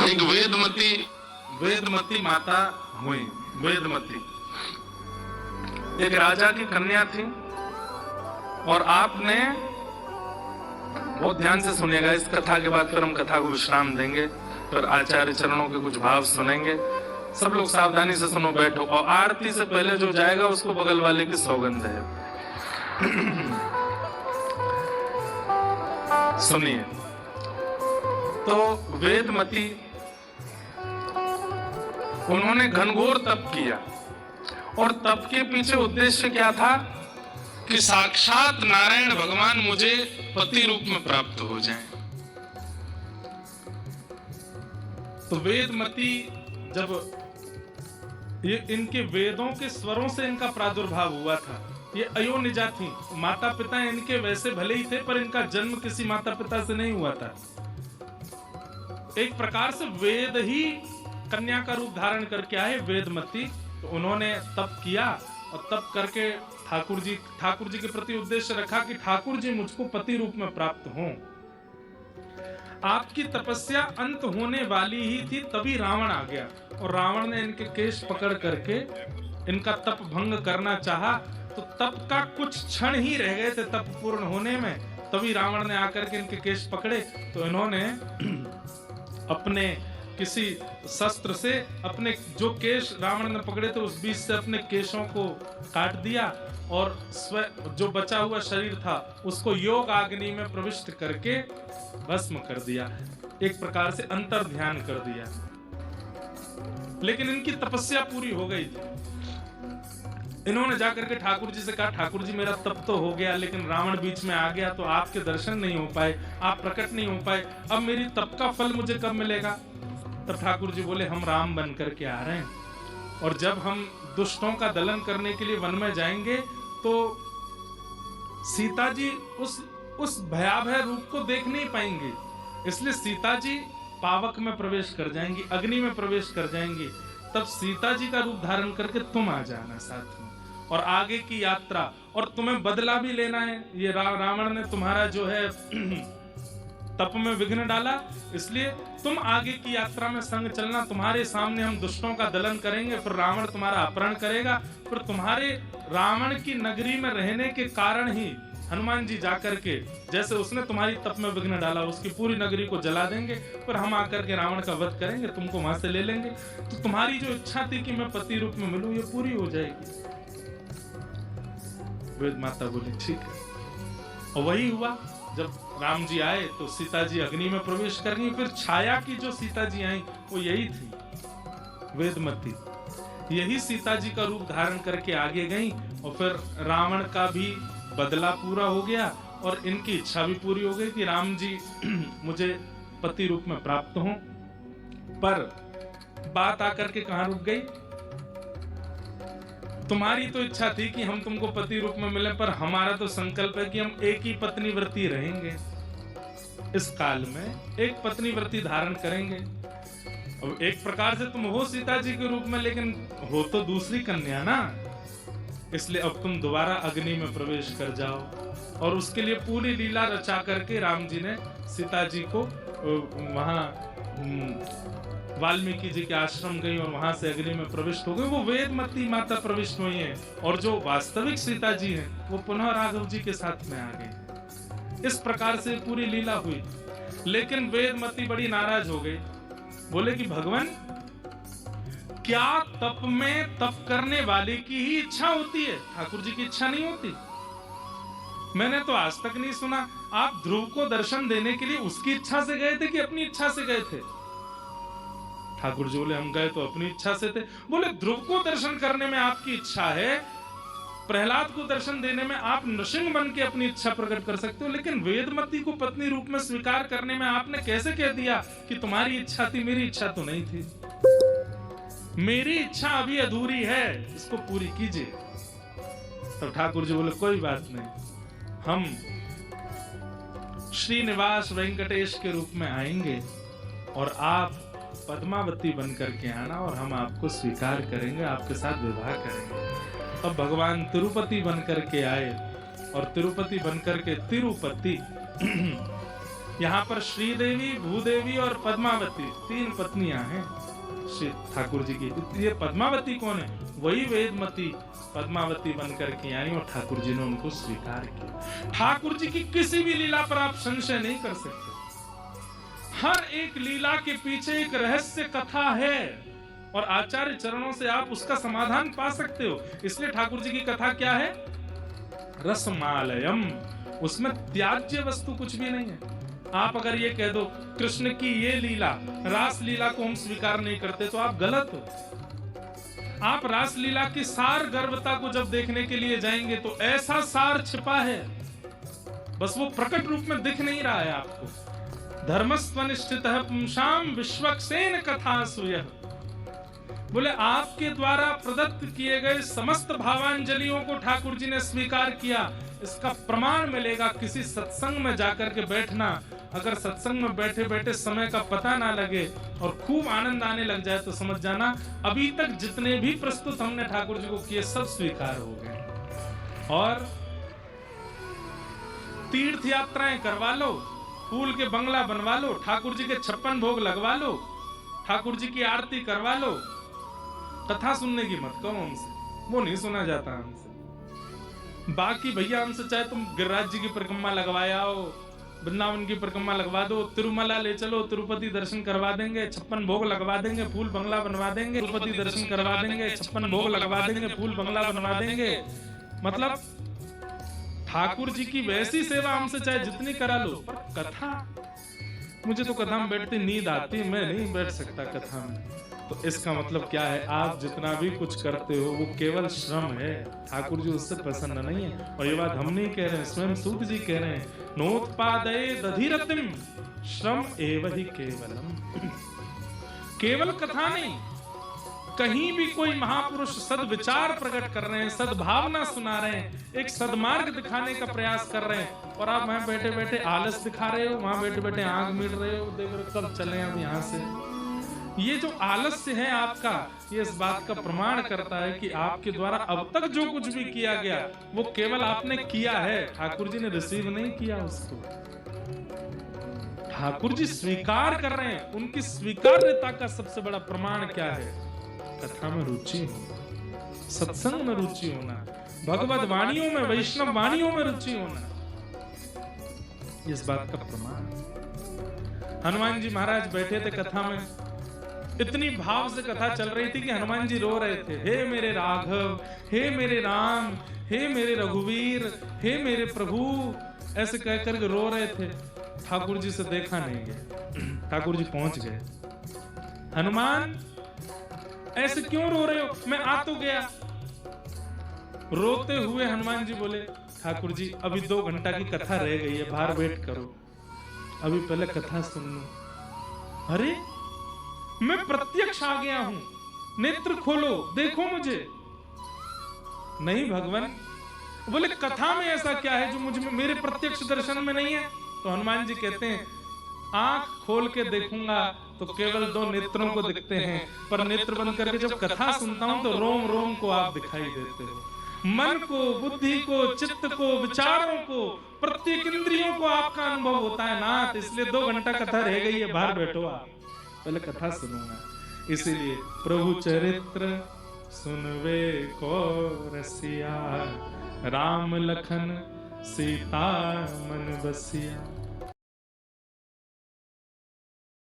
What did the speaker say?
एक वेदमती माता हुई। वेदमती एक राजा की कन्या थी, और आपने बहुत ध्यान से सुनिएगा, इस कथा के बाद फिर हम कथा को विश्राम देंगे, फिर आचार्य चरणों के कुछ भाव सुनेंगे। सब लोग सावधानी से सुनो, बैठो, और आरती से पहले जो जाएगा उसको बगल वाले की सौगंध है। सुनिए। तो वेदमती, उन्होंने घनघोर तप किया, और तप के पीछे उद्देश्य क्या था कि साक्षात नारायण भगवान मुझे पति रूप में प्राप्त हो जाएं। तो वेदमती, जब ये इनके वेदों के स्वरों से इनका प्रादुर्भाव हुआ था, ये अयोनिजा थी। माता पिता इनके वैसे भले ही थे, पर इनका जन्म किसी माता पिता से नहीं हुआ था। एक प्रकार से वेद ही कन्या का रूप धारण करके आए वेदमती। तो उन्होंने तप किया, और तप करके ठाकुर जी के प्रति उद्देश्य रखा कि ठाकुर जी मुझको पति रूप में प्राप्त हों। आपकी तपस्या अंत होने वाली ही थी, तभी रावण आ गया, और रावण ने इनके केश पकड़ करके इनका तप भंग करना चाहा। तो तप का कुछ क्षण ही रह गए थे तप पूर्ण होने में, तभी रावण ने आकर के इनके केश पकड़े। तो इन्होंने अपने किसी शस्त्र से अपने जो केश रावण ने पकड़े थे उस बीच से अपने केशों को काट दिया, और जो बचा हुआ शरीर था उसको योग अग्नि में प्रविष्ट करके भस्म कर दिया। एक प्रकार से अंतर ध्यान कर दिया। लेकिन इनकी तपस्या पूरी हो गई थी। इन्होंने जाकर के ठाकुर जी से कहा, ठाकुर जी मेरा तप तो हो गया, लेकिन रावण बीच में आ गया, तो आपके दर्शन नहीं हो पाए, आप प्रकट नहीं हो पाए, अब मेरी तप का फल मुझे कब मिलेगा? तब ठाकुर जी बोले, हम राम बन करके आ रहे हैं, और जब हम दुष्टों का दलन करने के लिए वन में जाएंगे तो सीता जी उस भयावह रूप को देख नहीं पाएंगे, इसलिए सीता जी पावक में प्रवेश कर जाएंगी, अग्नि में प्रवेश कर जाएंगी। तब सीता जी का रूप धारण करके तुम आ जाना साथ में, और आगे की यात्रा, और तुम्हें बदला भी लेना है। ये रावण ने तुम्हारा जो है तप में विघ्न डाला, इसलिए तुम आगे की यात्रा में संग चलना। तुम्हारे सामने हम दुष्टों का दलन करेंगे, फिर रावण तुम्हारा अपहरण करेगा, फिर तुम्हारे रावण की नगरी में रहने के कारण ही हनुमान जी जाकर के, जैसे उसने तुम्हारी तप में विघ्न डाला, उसकी पूरी नगरी को जला देंगे, फिर हम आकर के रावण का वध करेंगे, तुमको वहां से ले लेंगे। तो तुम्हारी जो इच्छा थी कि मैं पति रूप में मिलूं, ये पूरी हो जाएगी। वेद माता बोली ठीक है, और वही हुआ। जब राम जी आए तो सीता जी अग्नि में प्रवेश कर गई। फिर छाया की जो सीता जी आई वो यही थी, वेदमती। यही सीता जी का रूप धारण करके आगे गई, और फिर रावण का भी बदला पूरा हो गया, और इनकी इच्छा भी पूरी हो गई कि राम जी मुझे पति रूप में प्राप्त हों। पर बात आकर के कहां रुक गई? तुम्हारी तो इच्छा थी कि हम तुमको पति रूप में मिले, पर हमारा तो संकल्प है कि हम एक ही पत्नी व्रती रहेंगे, इस काल में एक पत्नी व्रती धारण करेंगे। अब एक प्रकार से तुम हो सीता जी के रूप में, लेकिन हो तो दूसरी कन्या ना, इसलिए अब तुम दोबारा अग्नि में प्रवेश कर जाओ। और उसके लिए पूरी लीला रचा करके राम जी ने सीता जी को वहां वाल्मीकि जी के आश्रम गई, और वहां से अग्नि में प्रविष्ट हो गई। वो वेदमती माता प्रविष्ट हुई हैं, और जो वास्तविक सीता जी हैं वो पुनः राघव जी के साथ में आ गई। इस प्रकार से पूरी लीला हुई। लेकिन वेदमती बड़ी नाराज हो गई, बोले कि भगवान, क्या तप में तप करने वाले की ही इच्छा होती है, ठाकुर जी की इच्छा नहीं होती? मैंने तो आज तक नहीं सुना। आप ध्रुव को दर्शन देने के लिए उसकी इच्छा से गए थे कि अपनी इच्छा से गए थे? ठाकुर जी बोले, हम गए तो अपनी इच्छा से थे। बोले, ध्रुव को दर्शन करने में आपकी इच्छा है, प्रहलाद को दर्शन देने में आप नृसिंह बन के अपनी इच्छा प्रकट कर सकते हो, लेकिन वेदमती को पत्नी रूप में स्वीकार करने में आपने कैसे कह दिया कि तुम्हारी इच्छा थी, मेरी इच्छा तो नहीं थी। मेरी इच्छा अभी अधूरी है, इसको पूरी कीजिए। तब ठाकुर जी बोले, कोई बात नहीं, हम श्रीनिवास वेंकटेश के रूप में आएंगे, और आप पद्मावती बन करके आना, और हम आपको स्वीकार करेंगे, आपके साथ विवाह करेंगे। अब भगवान तिरुपति बन करके आए, और तिरुपति बन करके तिरुपति यहाँ पर श्रीदेवी, भूदेवी और पद्मावती 3 पत्नियां हैं श्री ठाकुर जी की। ये पद्मावती कौन है? वही वेदमती पद्मावती बनकर के आई और ठाकुर जी ने उनको स्वीकार किया। ठाकुर जी की किसी भी लीला पर आप संशय नहीं कर सकते। हर एक लीला के पीछे एक रहस्य कथा है और आचार्य चरणों से आप उसका समाधान पा सकते हो। इसलिए ठाकुर जी की कथा क्या है? रसमालयम। उसमें त्याज्य वस्तु कुछ भी नहीं है। आप अगर ये कह दो कृष्ण की ये लीला, रास लीला को हम स्वीकार नहीं करते, तो आप गलत हो। आप रास लीला की सार गर्भता को जब देखने के लिए जाएंगे तो ऐसा सार छिपा है, बस वो प्रकट रूप में दिख नहीं रहा है आपको। धर्मस्वनिष्ठितः पुंसाम विश्वक्सेन कथा सूयः। बोले आपके द्वारा प्रदत्त किए गए समस्त भावांजलियों को ठाकुर जी ने स्वीकार किया। इसका प्रमाण मिलेगा किसी सत्संग में जाकर के बैठना। अगर सत्संग में बैठे बैठे समय का पता ना लगे और खूब आनंद आने लग जाए तो समझ जाना अभी तक जितने भी प्रस्तुत हमने ठाकुर जी को किए सब स्वीकार हो गए। और तीर्थ यात्राएं करवा लो, फूल के बंगला बनवा लो, ठाकुर जी के 56 भोग लगवा लो, ठाकुर जी की आरती करवा लो। कथा सुनने की मत कहो हमसे, वो नहीं सुना जाता हमसे। बाकी भैया हमसे चाहे तुम गिरिराज जी की परिक्रमा लगवाया हो, वृंदावन की परिक्रमा लगवा दो, तिरुमला ले चलो, तिरुपति दर्शन करवा देंगे, 56 भोग लगवा देंगे, फूल बंगला बनवा देंगे, तिरुपति दर्शन करवा देंगे, 56 भोग लगवा देंगे, फूल बंगला बनवा देंगे। मतलब ठाकुर जी की वैसी सेवा हमसे चाहे जितनी करा लो, पर कथा, मुझे तो कथा में बैठती नींद आती, मैं नहीं बैठ सकता कथा में। तो इसका मतलब क्या है? आप जितना भी कुछ करते हो वो केवल श्रम है, ठाकुर जी उससे प्रसन्न नहीं है। और ये बात हम नहीं कह रहे हैं, स्वयं सूत जी कह रहे हैं, नोत्पादये दधिरतिम श्रम एव हि केवलम। केवल कथा नहीं, कहीं भी कोई महापुरुष सद्विचार प्रकट कर रहे हैं, सद्भावना सुना रहे हैं, एक सद्मार्ग दिखाने का प्रयास कर रहे हैं, और आप वहां बैठे बैठे आलस दिखा रहे हो, वहां बैठे बैठे आंख मीट रहे हो, देख रहे हो कब चले अब यहाँ से। ये जो आलस्य है आपका, ये इस बात का प्रमाण करता है कि आपके द्वारा अब तक जो कुछ भी किया गया वो केवल आपने किया है, ठाकुर जी ने रिसीव नहीं किया उसको। ठाकुर जी स्वीकार कर रहे हैं। उनकी स्वीकार्यता का सबसे बड़ा प्रमाण क्या है? कथा में रुचि होना, सत्संग में रुचि होना, भगवत वाणियों में, वैष्णव वाणियों में रुचि होना, इस बात का प्रमाण। हनुमान जी महाराज बैठे थे कथा में, इतनी भाव से कथा चल रही थी कि हनुमान जी रो रहे थे। हे मेरे राघव, हे मेरे राम, हे मेरे रघुवीर, हे मेरे प्रभु, ऐसे कह कर रो रहे थे। ठाकुर जी से देखा नहीं गया। ठाकुर जी पहुंच गए। हनुमान ऐसे क्यों रो रहे हो? मैं आ तो गया। रोते हुए हनुमान जी बोले, ठाकुर जी अभी 2 घंटा की कथा रह गई है, बाहर वेट करो, अभी पहले कथा सुन लो। अरे मैं प्रत्यक्ष आ गया हूं, नेत्र खोलो, देखो मुझे। नहीं भगवान, बोले कथा में ऐसा क्या है जो मुझे मेरे प्रत्यक्ष दर्शन में नहीं है? तो हनुमान जी कहते हैं, आंख खोल के देखूंगा तो केवल 2 नेत्रों को दिखते हैं, पर नेत्र बंद करके जब कथा सुनता हूं तो रोम रोम को आप दिखाई देते हो। मन को, बुद्धि को, चित्त को, विचारों को, प्रत्येक इंद्रियों को आपका अनुभव होता है नाथ। इसलिए 2 घंटा कथा रह गई है, बाहर बैठो आप, पहले कथा सुनूंगा। इसीलिए प्रभु चरित्र सुनवे को रसिया, राम लखन सीता मन बसिया।